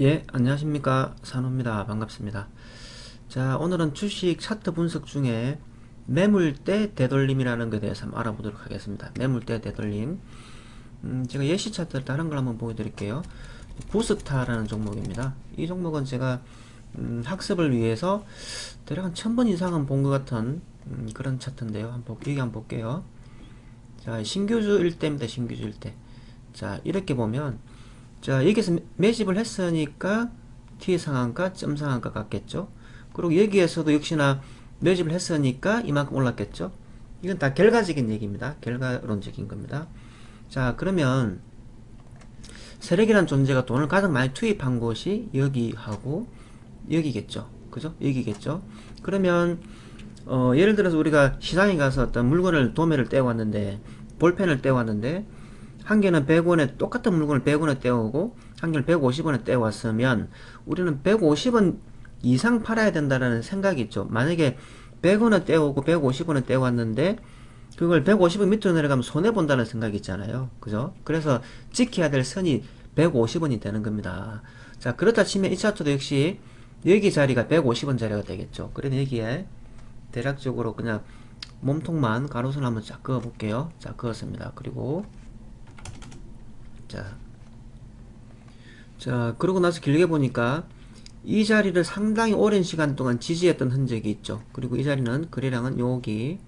예, 안녕하십니까. 산호입니다. 반갑습니다. 자, 오늘은 주식 차트 분석 중에 매물대 되돌림이라는 것에 대해서 한번 알아보도록 하겠습니다. 매물대 되돌림. 제가 예시 차트 다른 걸 한번 보여드릴게요. 부스타라는 종목입니다. 이 종목은 제가 학습을 위해서 대략 한 1000번 이상은 본 것 같은 그런 차트인데요. 여기 한번 볼게요. 자, 신규주 일대입니다. 신규주 일대. 자, 이렇게 보면 자, 여기서 매집을 했으니까 T 상한가, 점 상한가 같겠죠. 그리고 여기에서도 역시나 매집을 했으니까 이만큼 올랐겠죠. 이건 다 결과적인 얘기입니다. 결과론적인 겁니다. 자, 그러면 세력이라는 존재가 돈을 가장 많이 투입한 곳이 여기하고 여기겠죠. 그죠? 여기겠죠. 그러면 예를 들어서 우리가 시장에 가서 어떤 물건을 도매를 떼어왔는데 볼펜을 떼어왔는데 한 개는 100원에 똑같은 물건을 100원에 떼어오고 한 개는 150원에 떼어왔으면 우리는 150원 이상 팔아야 된다는 생각이 있죠. 만약에 100원에 떼어오고 150원에 떼어왔는데 그걸 150원 밑으로 내려가면 손해본다는 생각이 있잖아요. 그죠? 그래서 지켜야 될 선이 150원이 되는 겁니다. 자, 그렇다 치면 이 차트도 역시 여기 자리가 150원 자리가 되겠죠. 그래서 여기에 대략적으로 그냥 몸통만 가로선 한번 쫙 그어 볼게요. 자, 그었습니다. 그리고 자, 그러고 나서 길게 보니까 이 자리를 상당히 오랜 시간 동안 지지했던 흔적이 있죠. 그리고 이 자리는 거래량은 여기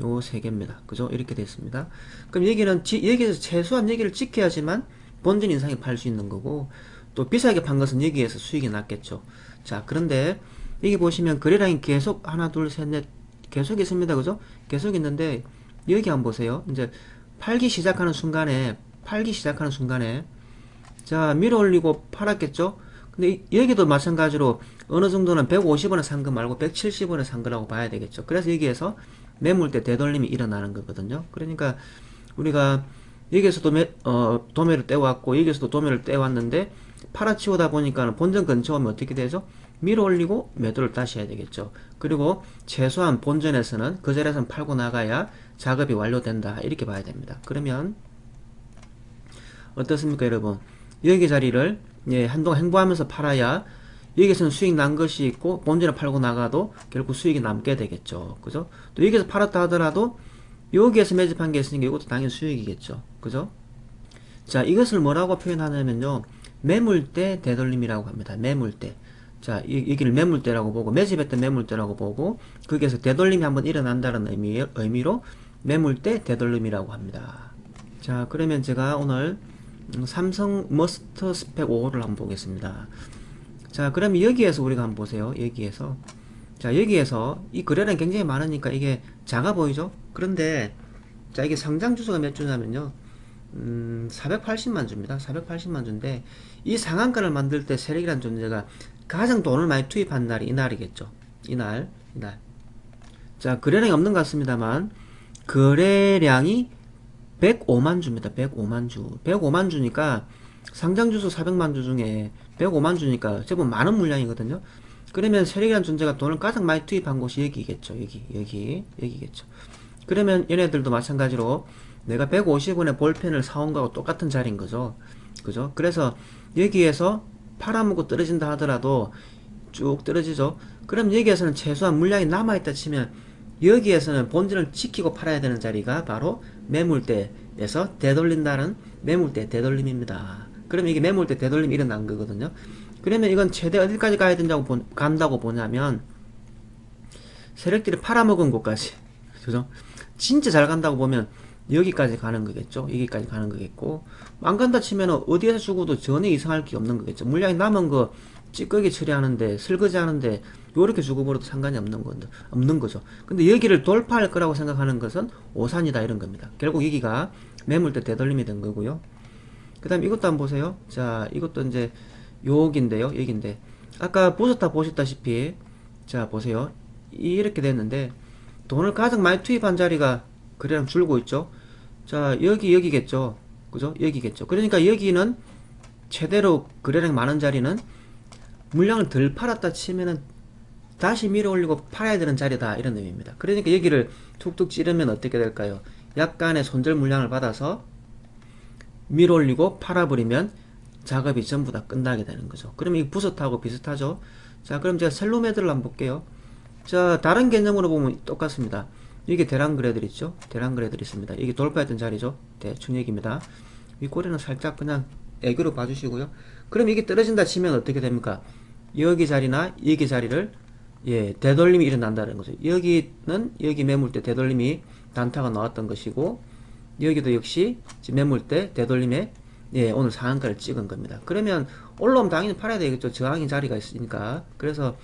요 세 개입니다. 그죠? 이렇게 됐습니다. 그럼 여기에서 최소한 여기를 지켜야지만 본전 인상에 팔 수 있는 거고, 또 비싸게 판 것은 여기에서 수익이 났겠죠. 자, 그런데 여기 보시면 거래량이 계속 하나, 둘, 셋, 넷 계속 있습니다. 그죠? 계속 있는데 여기 한번 보세요. 이제 팔기 시작하는 순간에 자, 밀어 올리고 팔았겠죠? 근데 여기도 마찬가지로 어느 정도는 150원에 산 거 말고 170원에 산 거라고 봐야 되겠죠. 그래서 여기에서 매물대 되돌림이 일어나는 거거든요. 그러니까 우리가 여기에서도 도매를 떼왔고 여기에서도 도매를 떼왔는데 팔아치우다 보니까 본전 근처 오면 어떻게 되죠? 밀어 올리고 매도를 다시 해야 되겠죠. 그리고 최소한 본전에서는 그 자리에서는 팔고 나가야 작업이 완료된다. 이렇게 봐야 됩니다. 그러면 어떻습니까, 여러분? 여기 자리를 한동안 행보하면서 팔아야 여기서는 수익 난 것이 있고 본전을 팔고 나가도 결국 수익이 남게 되겠죠. 그죠? 또 여기서 팔았다 하더라도 여기에서 매집한 게 있으니까 이것도 당연히 수익이겠죠. 그죠? 자, 이것을 뭐라고 표현하냐면요. 매물대 되돌림이라고 합니다. 매물대. 자, 여기를 매물대라고 보고 매집했던 매물대라고 보고 거기에서 되돌림이 한번 일어난다는 의미로 매물대 되돌림이라고 합니다. 자, 그러면 제가 오늘 삼성 머스터 스펙 5를 한번 보겠습니다. 자, 그러면 여기에서 우리가 한번 보세요. 여기에서 자, 여기에서 이 거래량이 굉장히 많으니까 이게 작아 보이죠? 그런데 자, 이게 상장 주수가 몇 주냐면요, 480만 주입니다. 480만 주인데 이 상한가를 만들 때 세력이라는 존재가 가장 돈을 많이 투입한 날이 이날이겠죠. 이날. 자, 거래량이 없는 것 같습니다만 거래량이 105만 주입니다. 105만 주. 105만 주니까 상장 주수 400만 주 중에 105만 주니까 제법 많은 물량이거든요. 그러면 세력이라는 존재가 돈을 가장 많이 투입한 곳이 여기겠죠. 여기겠죠. 그러면 얘네들도 마찬가지로 내가 150원에 볼펜을 사온 거하고 똑같은 자리인 거죠. 그죠? 그래서 여기에서 팔아먹고 떨어진다 하더라도 쭉 떨어지죠. 그럼 여기에서는 최소한 물량이 남아있다 치면 여기에서는 본질을 지키고 팔아야 되는 자리가 바로 매물대에서 되돌린다는 매물대 되돌림입니다. 그러면 이게 매물대 되돌림이 일어난 거거든요. 그러면 이건 최대 어디까지 가야 된다고 간다고 보냐면 세력들이 팔아먹은 곳까지, 그죠? 진짜 잘 간다고 보면 여기까지 가는 거겠죠. 여기까지 가는 거겠고, 안 간다 치면 어디에서 죽어도 전혀 이상할 게 없는 거겠죠. 물량이 남은 거 찌꺼기 처리하는데, 설거지 하는데 요렇게 죽어버려도 상관이 없는 거죠. 근데 여기를 돌파할 거라고 생각하는 것은 오산이다, 이런 겁니다. 결국 여기가 매물대 되돌림이 된 거고요. 그 다음 이것도 한번 보세요. 자, 이것도 이제 여기인데요. 여기인데 아까 부스타 보셨다시피 자, 보세요. 이렇게 됐는데 돈을 가장 많이 투입한 자리가 그래랑 줄고 있죠. 자, 여기겠죠. 그죠? 여기겠죠. 그러니까 여기는 최대로 거래량 많은 자리는 물량을 덜 팔았다 치면은 다시 밀어 올리고 팔아야 되는 자리다, 이런 의미입니다. 그러니까 여기를 툭툭 찌르면 어떻게 될까요? 약간의 손절 물량을 받아서 밀어 올리고 팔아버리면 작업이 전부 다 끝나게 되는 거죠. 그러면 이 부서트하고 비슷하죠. 자, 그럼 제가 셀로 매듭을 한번 볼게요. 자, 다른 개념으로 보면 똑같습니다. 이게 대랑 그래들 있죠. 대랑 그래들 있습니다. 이게 돌파했던 자리죠. 대충 얘기입니다. 윗꼬리는 살짝 그냥 애교로 봐주시고요. 그럼 이게 떨어진다 치면 어떻게 됩니까? 여기 자리나 여기 자리를 되돌림이 일어난다는 거죠. 여기는 여기 매물대 되돌림이 단타가 나왔던 것이고, 여기도 역시 매물대 되돌림에 오늘 상한가를 찍은 겁니다. 그러면 올라오면 당연히 팔아야 되겠죠. 저항의 자리가 있으니까. 그래서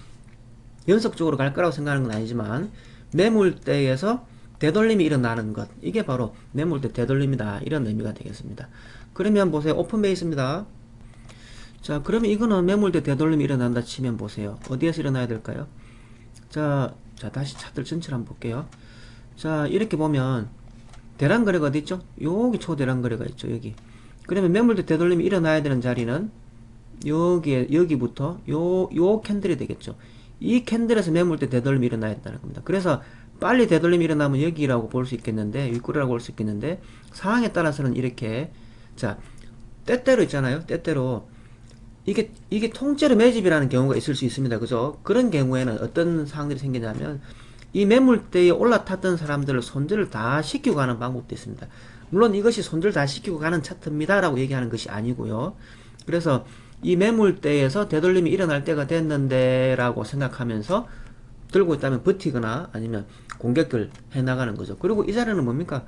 연속적으로 갈 거라고 생각하는 건 아니지만, 매물대에서 되돌림이 일어나는 것, 이게 바로 매물대 되돌림이다, 이런 의미가 되겠습니다. 그러면 보세요. 오픈 베이스입니다. 자, 그러면 이거는 매물대 되돌림이 일어난다 치면 보세요. 어디에서 일어나야 될까요? 자, 다시 차트를 전체를 한번 볼게요. 자, 이렇게 보면 대량 거래가 어디 있죠? 여기 초대량 거래가 있죠. 여기. 그러면 매물대 되돌림이 일어나야 되는 자리는 여기부터 요 캔들이 되겠죠. 이 캔들에서 매물대 되돌림이 일어나야 된다는 겁니다. 그래서 빨리 되돌림이 일어나면 여기라고 볼 수 있겠는데, 윗꼬리라고 볼 수 있겠는데, 상황에 따라서는 이렇게, 자, 때때로 있잖아요. 때때로 이게 통째로 매집이라는 경우가 있을 수 있습니다. 그죠? 그런 경우에는 어떤 상황들이 생기냐면, 이 매물대에 올라탔던 사람들을 손절을 다 시키고 가는 방법도 있습니다. 물론 이것이 손절 다 시키고 가는 차트입니다 라고 얘기하는 것이 아니고요. 그래서 이 매물대에서 되돌림이 일어날 때가 됐는데 라고 생각하면서 들고 있다면 버티거나 아니면 공격을 해나가는 거죠. 그리고 이 자리는 뭡니까?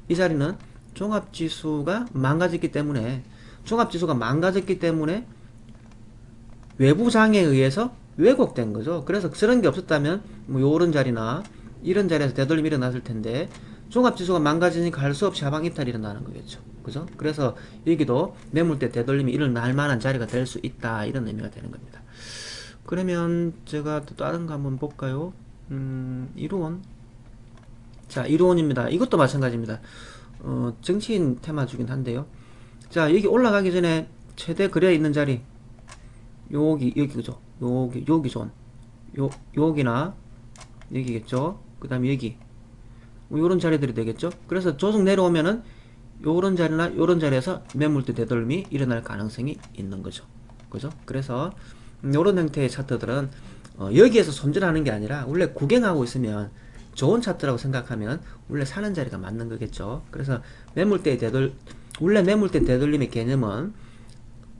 이 자리는 종합지수가 망가졌기 때문에, 외부 장애에 의해서 왜곡된 거죠. 그래서 그런 게 없었다면 뭐 요런 자리나 이런 자리에서 되돌림이 일어났을 텐데, 종합지수가 망가지니까 할 수 없이 하방 이탈이 일어나는 거겠죠. 그죠? 그래서 여기도 매물대 되돌림이 일어날 만한 자리가 될 수 있다, 이런 의미가 되는 겁니다. 그러면 제가 또 다른 거 한번 볼까요? 이루온. 자, 이루온입니다. 이것도 마찬가지입니다. 정치인 테마주긴 한데요. 자, 여기 올라가기 전에 최대 거래 있는 자리, 여기 그죠? 여기 존, 여기나 여기겠죠? 그 다음에 여기 뭐 요런 자리들이 되겠죠? 그래서 조정 내려오면은 요런 자리나 요런 자리에서 매물대 되돌림이 일어날 가능성이 있는 거죠. 그죠? 그래서 요런 형태의 차트들은 여기에서 손절하는 게 아니라 원래 구경하고 있으면 좋은 차트라고 생각하면 원래 사는 자리가 맞는 거겠죠. 그래서 원래 매물대 되돌림의 개념은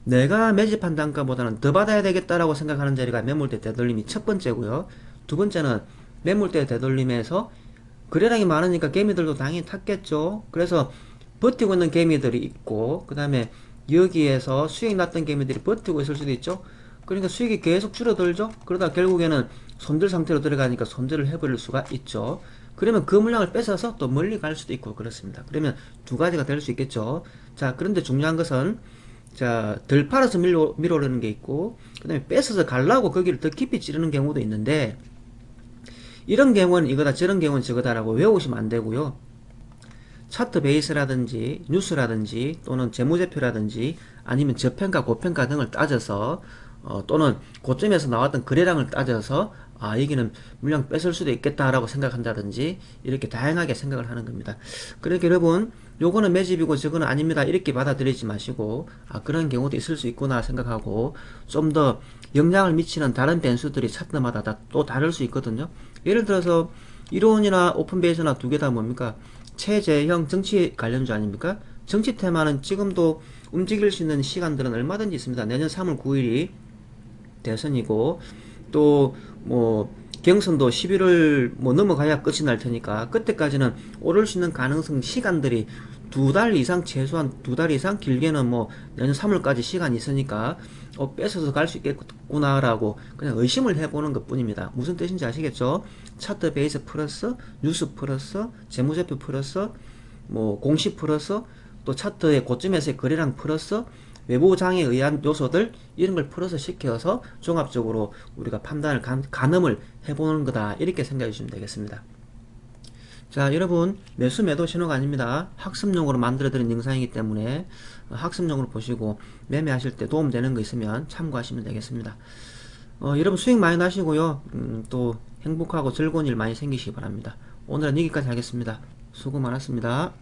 내가 매집한 단가보다는 더 받아야 되겠다라고 생각하는 자리가 매물대 되돌림이 첫 번째고요. 두 번째는 매물대 되돌림에서 거래량이 많으니까 개미들도 당연히 탔겠죠. 그래서 버티고 있는 개미들이 있고, 그 다음에 여기에서 수익 났던 개미들이 버티고 있을 수도 있죠. 그러니까 수익이 계속 줄어들죠. 그러다 결국에는 손절 상태로 들어가니까 손절을 해버릴 수가 있죠. 그러면 그 물량을 뺏어서 또 멀리 갈 수도 있고 그렇습니다. 그러면 두 가지가 될 수 있겠죠. 자, 그런데 중요한 것은, 자, 덜 팔아서 밀어오르는 게 있고, 그 다음에 뺏어서 가려고 거기를 더 깊이 찌르는 경우도 있는데, 이런 경우는 이거다, 저런 경우는 저거다라고 외우시면 안 되고요. 차트 베이스라든지 뉴스라든지 또는 재무제표라든지 아니면 저평가 고평가 등을 따져서 또는 고점에서 나왔던 거래량을 따져서 여기는 물량 뺏을 수도 있겠다라고 생각한다든지 이렇게 다양하게 생각을 하는 겁니다. 그러니까 여러분, 요거는 매집이고 저거는 아닙니다 이렇게 받아들이지 마시고 그런 경우도 있을 수 있구나 생각하고 좀 더 영향을 미치는 다른 변수들이 차트마다 다 또 다를 수 있거든요. 예를 들어서 이론이나 오픈베이스나 두 개 다 뭡니까? 체제형 정치 관련주 아닙니까? 정치 테마는 지금도 움직일 수 있는 시간들은 얼마든지 있습니다. 내년 3월 9일이 대선이고 또 뭐 경선도 11월 뭐 넘어가야 끝이 날 테니까 그때까지는 오를 수 있는 가능성 시간들이 두 달 이상, 최소한 두 달 이상, 길게는 뭐 내년 3월까지 시간이 있으니까 뺏어서 갈 수 있겠구나라고 그냥 의심을 해보는 것 뿐입니다. 무슨 뜻인지 아시겠죠? 차트 베이스 플러스 뉴스 플러스 재무제표 플러스 뭐 공시 플러스 또 차트의 고점에서의 거래량 플러스 외부 장애에 의한 요소들 이런 걸 플러스 시켜서 종합적으로 우리가 판단을 가늠을 해보는 거다 이렇게 생각해 주시면 되겠습니다. 자, 여러분, 매수 매도 신호가 아닙니다. 학습용으로 만들어 드린 영상이기 때문에 학습용으로 보시고 매매하실 때 도움되는 거 있으면 참고하시면 되겠습니다. 여러분 수익 많이 나시고요. 또 행복하고 즐거운 일 많이 생기시기 바랍니다. 오늘은 여기까지 하겠습니다. 수고 많았습니다.